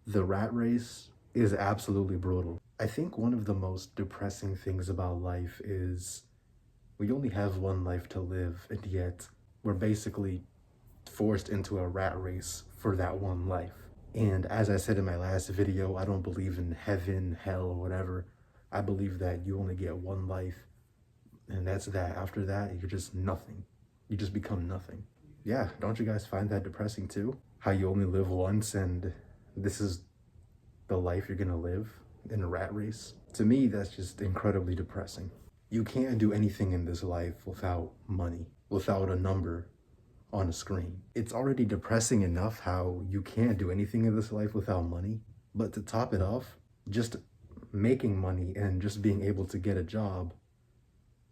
The rat race is absolutely brutal. I think one of the most depressing things about life is we only have one life to live, and yet we're basically forced into a rat race for that one life. And as I said in my last video, I don't believe in heaven, hell, or whatever. I believe that you only get one life, and that's that. After that, you're just nothing. You just become nothing. Yeah, don't you guys find that depressing too? How you only live once, and this is the life you're gonna live in a rat race? To me, that's just incredibly depressing. You can't do anything in this life without money, without a number on a screen. It's already depressing enough how you can't do anything in this life without money, but to top it off, just making money and just being able to get a job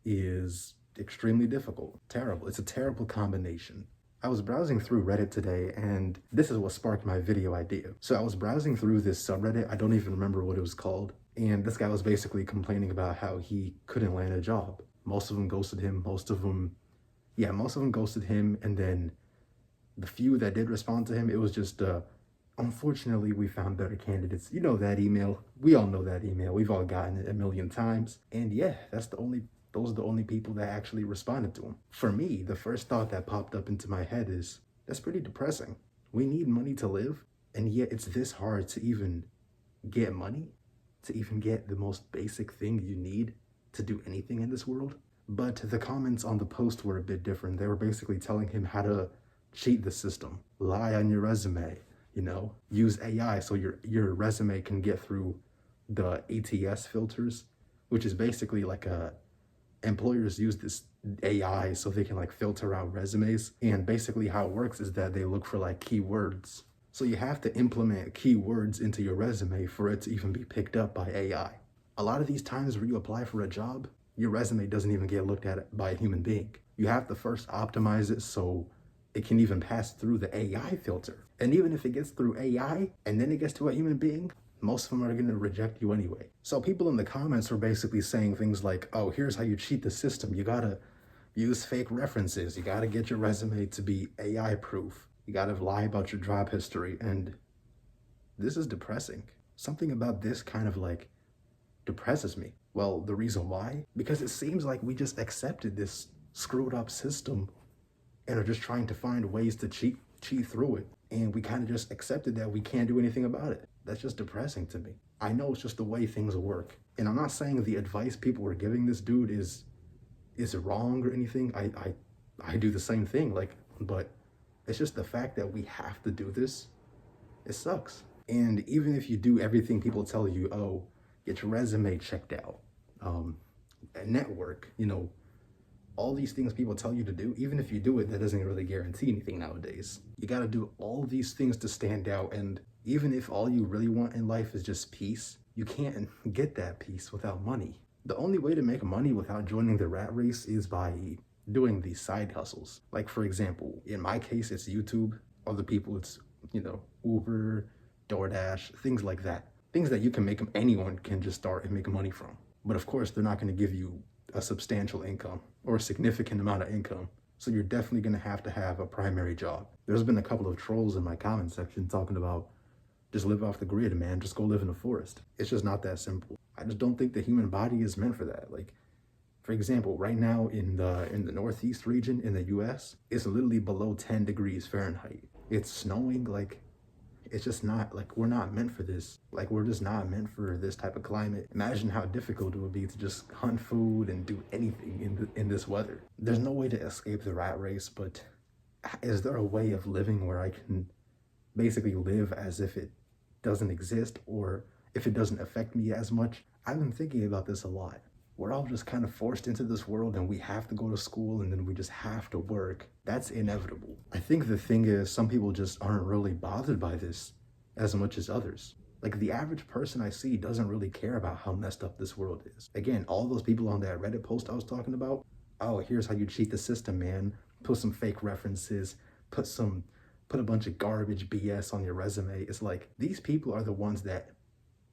is extremely difficult. Terrible. It's a terrible combination. I was browsing through Reddit today, and this is what sparked my video idea. So I was browsing through this subreddit, I don't even remember what it was called, and this guy was basically complaining about how he couldn't land a job. Most of them ghosted him, most of them ghosted him, and then the few that did respond to him, it was just, unfortunately, we found better candidates. You know that email. We all know that email. We've all gotten it a million times. And yeah, those are the only people that actually responded to him. For me, the first thought that popped up into my head is, that's pretty depressing. We need money to live, and yet it's this hard to even get money, to even get the most basic thing you need to do anything in this world. But the comments on the post were a bit different. They were basically telling him how to cheat the system, lie on your resume, use AI so your resume can get through the ATS filters, which is basically like employers use this AI so they can filter out resumes. And basically how it works is that they look for keywords. So you have to implement keywords into your resume for it to even be picked up by AI. A lot of these times where you apply for a job, your resume doesn't even get looked at by a human being. You have to first optimize it so it can even pass through the AI filter. And even if it gets through AI and then it gets to a human being, most of them are going to reject you anyway. So people in the comments were basically saying things like, oh, here's how you cheat the system. You gotta use fake references. You gotta get your resume to be AI proof. You gotta lie about your job history. And this is depressing. Something about this kind of depresses me. Well, the reason why? Because it seems like we just accepted this screwed up system and are just trying to find ways to cheat through it. And we kind of just accepted that we can't do anything about it. That's just depressing to me. I know it's just the way things work. And I'm not saying the advice people were giving this dude is wrong or anything. I do the same thing, but it's just the fact that we have to do this. It sucks. And even if you do everything people tell you, oh, get your resume checked out, network, all these things people tell you to do, even if you do it, that doesn't really guarantee anything nowadays. You gotta do all these things to stand out, and even if all you really want in life is just peace, you can't get that peace without money. The only way to make money without joining the rat race is by doing these side hustles. Like, for example, in my case, it's YouTube. Other people, it's, Uber, DoorDash, things like that. Things that anyone can just start and make money from. But of course, they're not gonna give you a substantial income or a significant amount of income. So you're definitely gonna have to have a primary job. There's been a couple of trolls in my comment section talking about, just live off the grid, man, just go live in a forest. It's just not that simple. I just don't think the human body is meant for that. For example, right now in the Northeast region in the US, it's literally below 10 degrees Fahrenheit. It's snowing, it's just not, we're not meant for this. We're just not meant for this type of climate. Imagine how difficult it would be to just hunt food and do anything in this weather. There's no way to escape the rat race, but is there a way of living where I can basically live as if it doesn't exist, or if it doesn't affect me as much? I've been thinking about this a lot. We're all just kind of forced into this world, and we have to go to school, and then we just have to work. That's inevitable. I think the thing is, some people just aren't really bothered by this as much as others. The average person I see doesn't really care about how messed up this world is. Again, all those people on that Reddit post I was talking about, oh, here's how you cheat the system, man. Put some fake references, put a bunch of garbage BS on your resume. It's these people are the ones that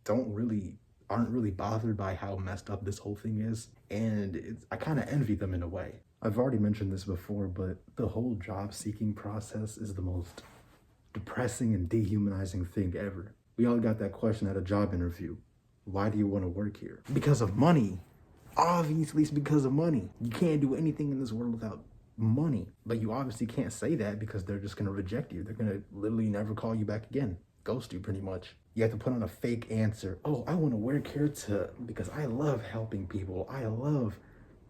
aren't really bothered by how messed up this whole thing is, and I kind of envy them in a way. I've already mentioned this before, but the whole job seeking process is the most depressing and dehumanizing thing ever. We all got that question at a job interview. Why do you want to work here? Because of money. Obviously, it's because of money. You can't do anything in this world without money. But you obviously can't say that because they're just going to reject you. They're going to literally never call you back again. Ghost you, pretty much. You have to put on a fake answer. Oh, I want to work here because I love helping people. I love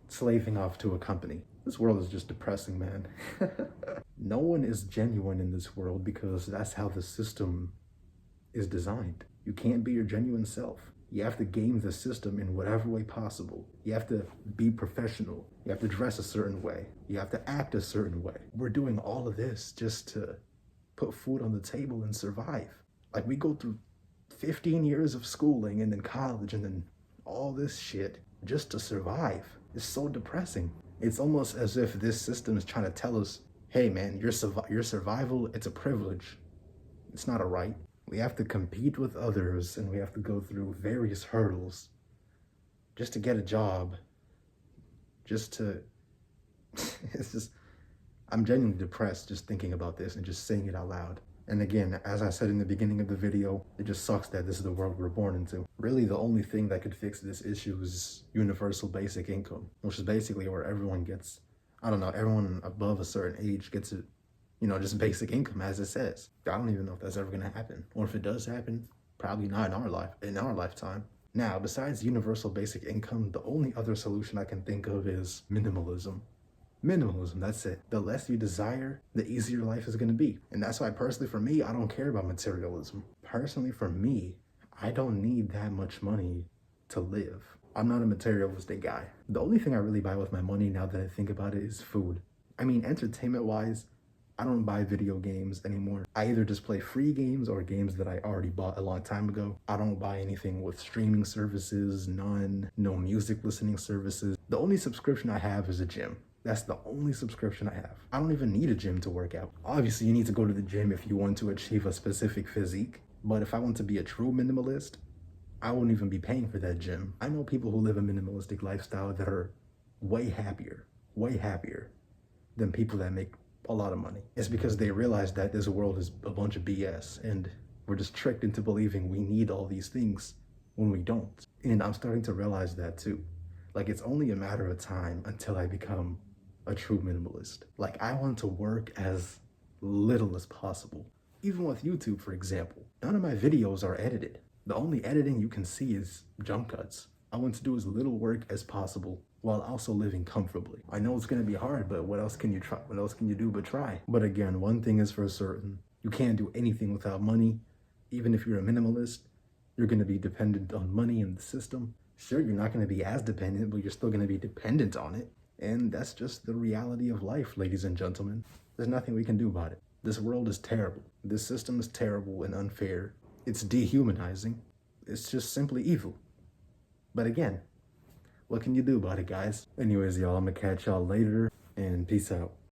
slaving off to a company. This world is just depressing, man. No one is genuine in this world because that's how the system is designed. You can't be your genuine self. You have to game the system in whatever way possible. You have to be professional. You have to dress a certain way. You have to act a certain way. We're doing all of this just to put food on the table and survive. Like, we go through 15 years of schooling and then college and then all this shit just to survive. It's so depressing. It's almost as if this system is trying to tell us, hey man, your survival, it's a privilege. It's not a right. We have to compete with others and we have to go through various hurdles just to get a job, just to, it's just, I'm genuinely depressed just thinking about this and just saying it out loud. And again, as I said in the beginning of the video, it just sucks that this is the world we're born into. Really, the only thing that could fix this issue is universal basic income, which is basically where everyone gets, I don't know, everyone above a certain age gets it, you know, just basic income as it says. I don't even know if that's ever gonna happen. Or if it does happen, probably not in our lifetime. Now, besides universal basic income, the only other solution I can think of is minimalism. Minimalism, that's it. The less you desire, the easier life is gonna be. And that's why personally for me, I don't care about materialism. Personally for me, I don't need that much money to live. I'm not a materialistic guy. The only thing I really buy with my money now that I think about it is food. I mean, entertainment-wise, I don't buy video games anymore. I either just play free games or games that I already bought a long time ago. I don't buy anything with streaming services, none, no music listening services. The only subscription I have is a gym. That's the only subscription I have. I don't even need a gym to work out. Obviously, you need to go to the gym if you want to achieve a specific physique. But if I want to be a true minimalist, I won't even be paying for that gym. I know people who live a minimalistic lifestyle that are way happier than people that make a lot of money. It's because they realize that this world is a bunch of BS and we're just tricked into believing we need all these things when we don't. And I'm starting to realize that too. Like, it's only a matter of time until I become a true minimalist. Like, I want to work as little as possible. Even with YouTube, for example, none of my videos are edited. The only editing you can see is jump cuts. I want to do as little work as possible while also living comfortably. I know it's gonna be hard, but what else can you try? What else can you do but try? But again, one thing is for certain, you can't do anything without money. Even if you're a minimalist, you're gonna be dependent on money and the system. Sure, you're not gonna be as dependent, but you're still gonna be dependent on it. And that's just the reality of life, ladies and gentlemen. There's nothing we can do about it. This world is terrible. This system is terrible and unfair. It's dehumanizing. It's just simply evil. But again, what can you do about it, guys? Anyways, y'all, I'm gonna catch y'all later, and peace out.